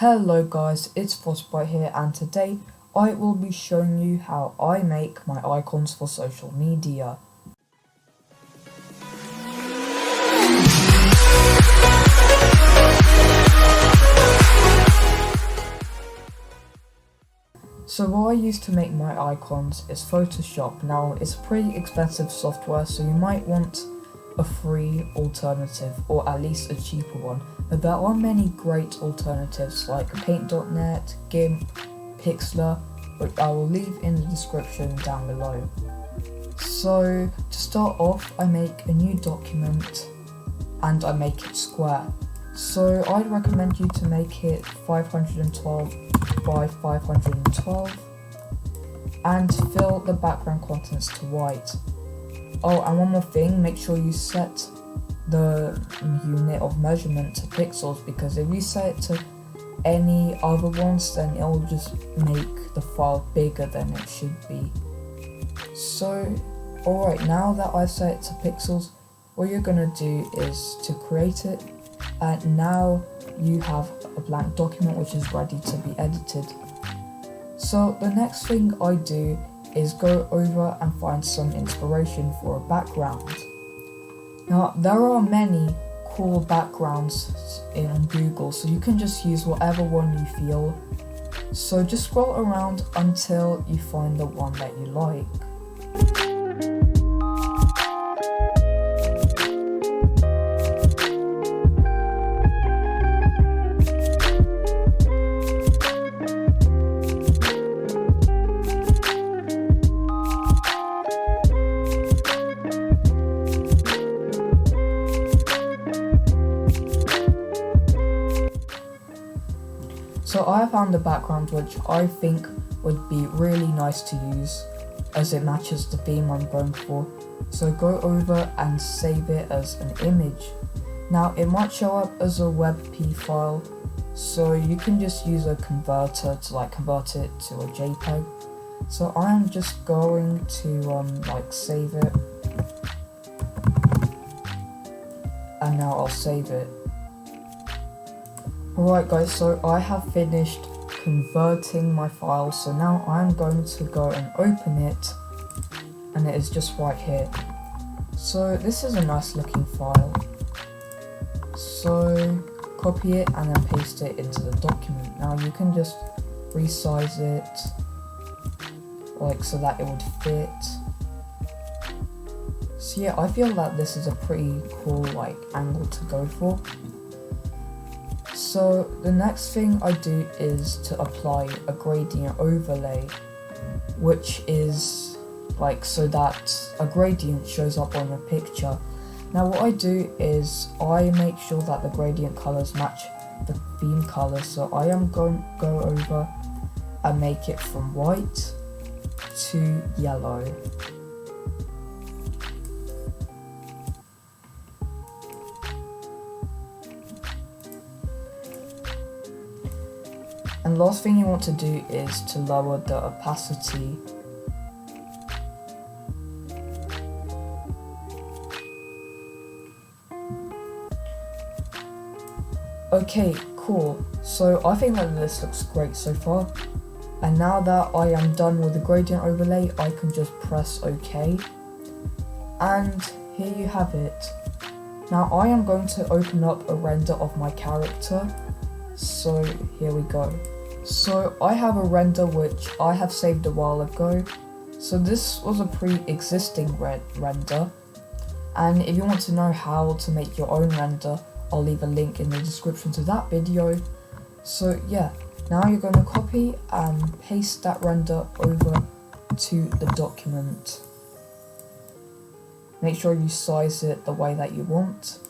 Hello guys, it's Frostbite here, and today I will be showing you how I make my icons for social media. So what I use to make my icons is Photoshop. Now it's pretty expensive software, so you might want a free alternative or at least a cheaper one. But there are many great alternatives like paint.net, GIMP, Pixlr, which I will leave in the description down below. So to start off, I make a new document and I make it square. So I'd recommend you to make it 512 by 512 and fill the background contents to white. Oh, and one more thing, make sure you set the unit of measurement to pixels, because if you set it to any other ones, then it'll just make the file bigger than it should be. So, alright, now that I've set it to pixels, what you're gonna do is to create it, and now you have a blank document which is ready to be edited. So the next thing I do is go over and find some inspiration for a background. Now there are many cool backgrounds in Google, so you can just use whatever one you feel. So just scroll around until you find the one that you like. So I found a background which I think would be really nice to use as it matches the theme I'm going for. So go over and save it as an image. Now it might show up as a WebP file, so you can just use a converter to convert it to a JPEG. So I'm just going to save it, and now I'll save it. Alright guys, so I have finished converting my file, so now I'm going to go and open it, and it is just right here. So this is a nice looking file. So copy it and then paste it into the document. Now you can just resize it so that it would fit. So yeah, I feel that this is a pretty cool angle to go for. So the next thing I do is to apply a gradient overlay, which is so that a gradient shows up on your picture. Now what I do is I make sure that the gradient colors match the theme color, so I am going to go over and make it from white to yellow. And last thing you want to do is to lower the opacity. Okay, cool. So I think that this looks great so far. And now that I am done with the gradient overlay, I can just press OK. And here you have it. Now I am going to open up a render of my character. So here we go. So I have a render which I have saved a while ago. So this was a pre-existing render, and if you want to know how to make your own render, I'll leave a link in the description to that video. So yeah, now you're going to copy and paste that render over to the document. Make sure you size it the way that you want.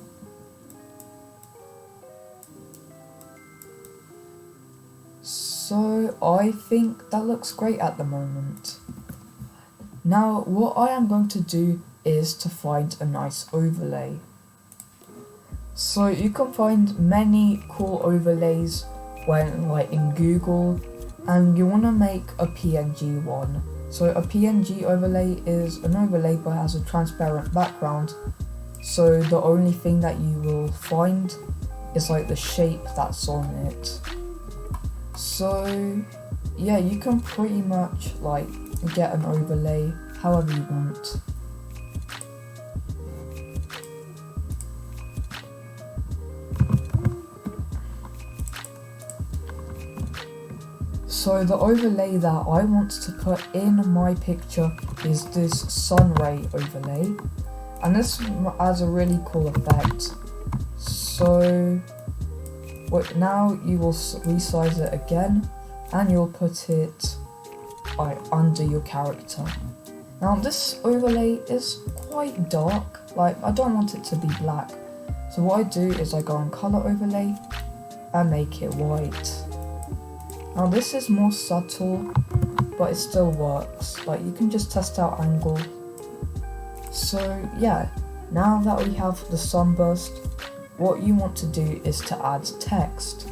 So I think that looks great at the moment. Now what I am going to do is to find a nice overlay. So you can find many cool overlays when in Google, and you want to make a PNG one. So a PNG overlay is an overlay but has a transparent background, so the only thing that you will find is the shape that's on it. So yeah, you can pretty much like get an overlay however you want. So the overlay that I want to put in my picture is this sun ray overlay, and this has a really cool effect. So now you will resize it again, and you'll put it under your character. Now this overlay is quite dark, like I don't want it to be black. So what I do is I go on color overlay and make it white. Now this is more subtle, but it still works. Like you can just test out angle. So yeah, now that we have the sunburst, what you want to do is to add text.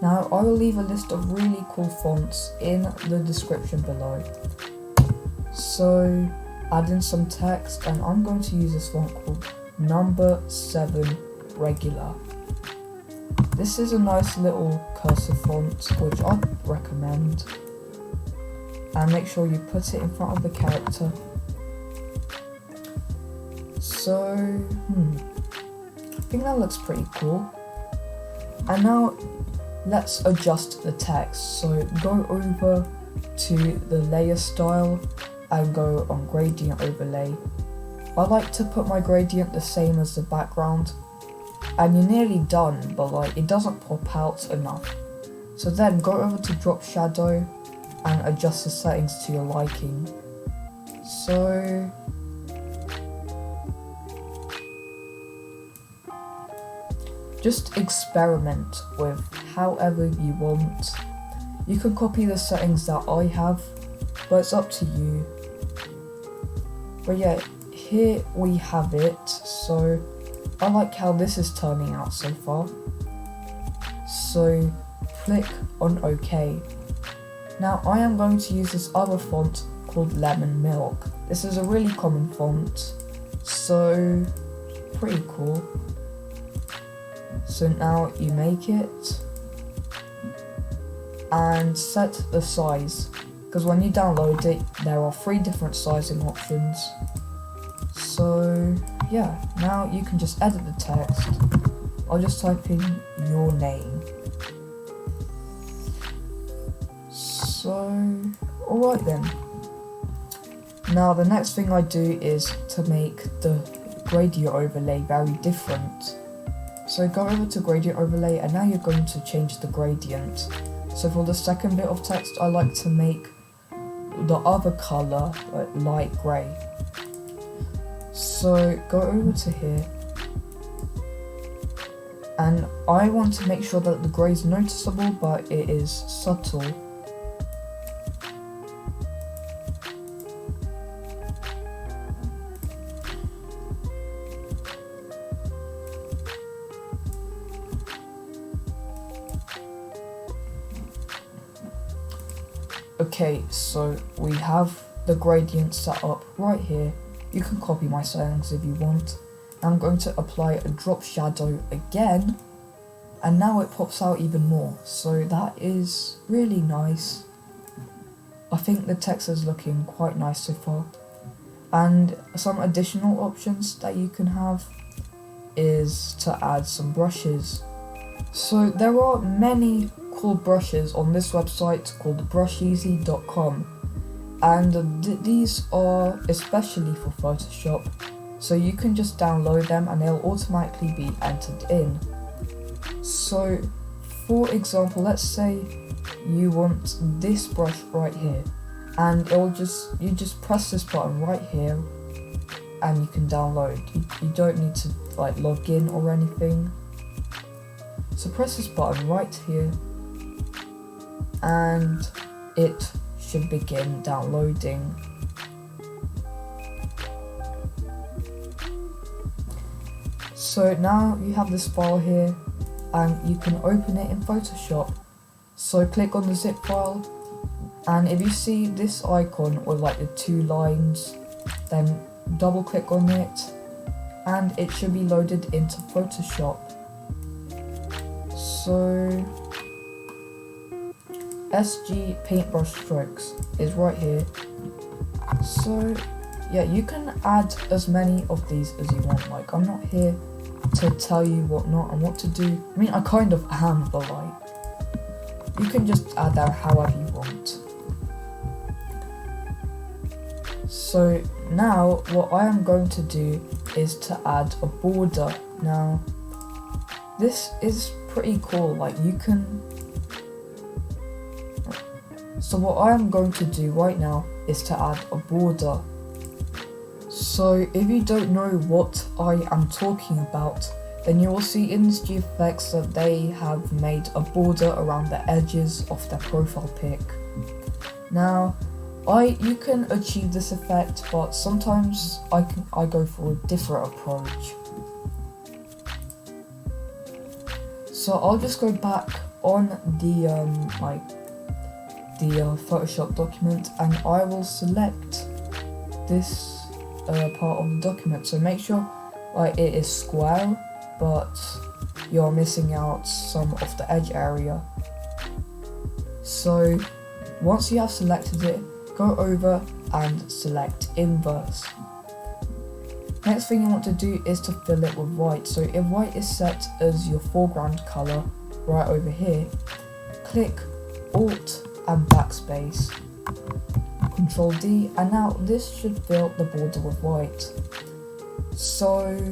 Now I will leave a list of really cool fonts in the description below. So add in some text, and I'm going to use this font called number 7 regular. This is a nice little cursive font which I'd recommend, and make sure you put it in front of the character. So I think that looks pretty cool. And now let's adjust the text. So go over to the layer style and go on gradient overlay. I like to put my gradient the same as the background, and you're nearly done, but like it doesn't pop out enough. So then go over to drop shadow and adjust the settings to your liking. So just experiment with however you want. You can copy the settings that I have, but it's up to you. But yeah, here we have it. So I like how this is turning out so far. So click on OK. Now I am going to use this other font called Lemon Milk. This is a really common font, so pretty cool. So now you make it and set the size, because when you download it there are 3 different sizing options. So yeah, now you can just edit the text. I'll just type in your name. So alright then. Now the next thing I do is to make the gradient overlay very different. So go over to gradient overlay, and now you're going to change the gradient. So for the second bit of text, I like to make the other colour like light grey. So go over to here, and I want to make sure that the grey is noticeable but it is subtle. Okay, so we have the gradient set up right here. You can copy my settings if you want. I'm going to apply a drop shadow again, and now it pops out even more. So that is really nice. I think the text is looking quite nice so far. And some additional options that you can have is to add some brushes. So there are many cool brushes on this website called brusheasy.com, and these are especially for Photoshop, so you can just download them and they'll automatically be entered in. So for example, let's say you want this brush right here, and you just press this button right here and you can download. You don't need to like log in or anything. So press this button right here and it should begin downloading. So now you have this file here and you can open it in Photoshop. So click on the zip file, and if you see this icon with like the 2 lines, then double click on it and it should be loaded into Photoshop. So SG paintbrush strokes is right here. So yeah, you can add as many of these as you want. Like, I'm not here to tell you what not and what to do. I mean, I kind of am, but like, you can just add that however you want. So now what I am going to do is to add a border. Now this is pretty cool, like you can. So what I am going to do right now is to add a border. So if you don't know what I am talking about, then you will see in this GFX that they have made a border around the edges of their profile pic. Now, you can achieve this effect, but sometimes I go for a different approach. So I'll just go back on the Photoshop document, and I will select this part of the document. So make sure like it is square, but you're missing out some of the edge area. So once you have selected it, go over and select inverse. Next thing you want to do is to fill it with white. So if white is set as your foreground color right over here, click Alt and backspace, Control D, and now this should fill the border with white. So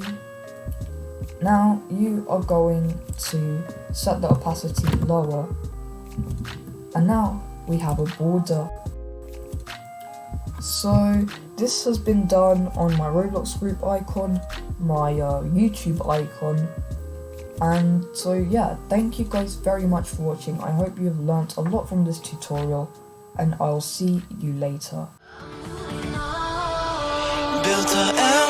now you are going to set the opacity lower, and now we have a border. So this has been done on my Roblox group icon, my YouTube icon, and so yeah, thank you guys very much for watching. I hope you have learnt a lot from this tutorial, and I'll see you later. Built a